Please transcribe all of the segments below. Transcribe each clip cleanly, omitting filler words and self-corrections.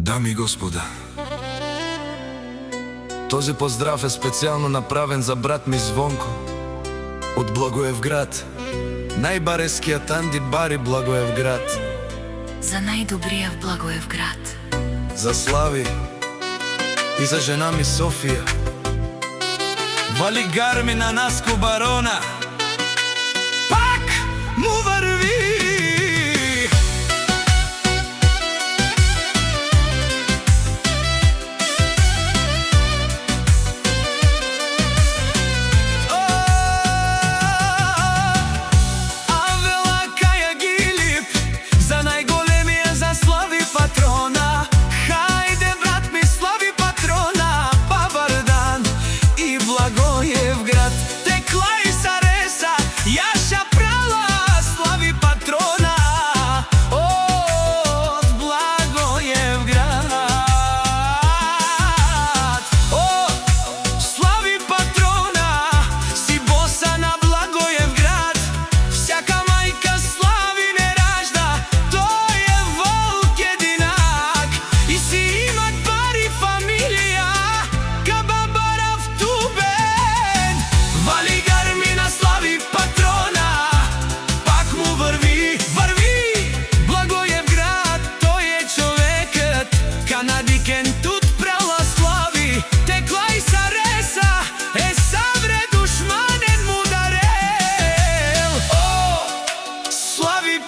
Дами и господа, този поздрав е специјално направен за брат ми Звонко од Благоевград, најбарескиот Анди Бари Благоевград. За најдобрија в Благоевград. За Слави и за жена ми Софија. Вали гарми на Наско барона, пак му върви.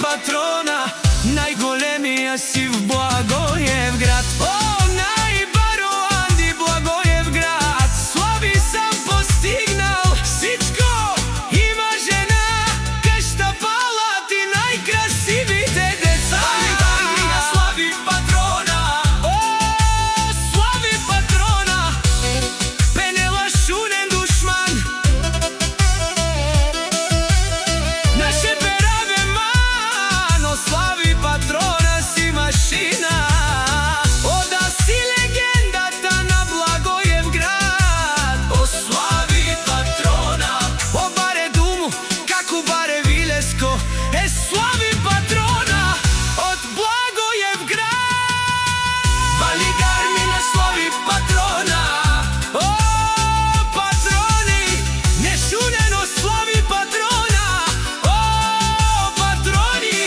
Патрона, најголемија си в Благоевград. О, најбаро Анди Благоевград, слави сам постигнал сичко. Има жена кај шта палати најкрасивите деца. Слави патрона, о, слави патрона, пенела шунен душман. Наше слави патрона си машина, ода си легендата на Благоевград. О, слави патрона, о баре думу, како баре вилеско, е слави патрона од Благоевград. Вали гарми на слави патрона, о, патрони, не шунено слави патрона, о, патрони.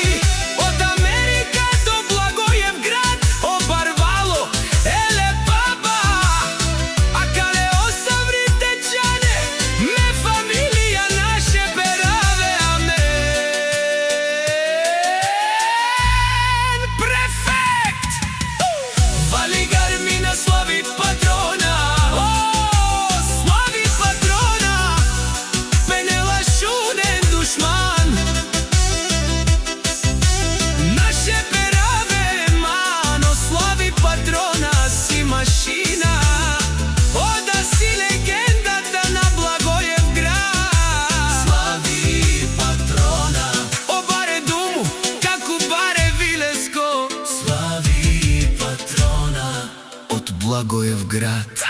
Благоевград.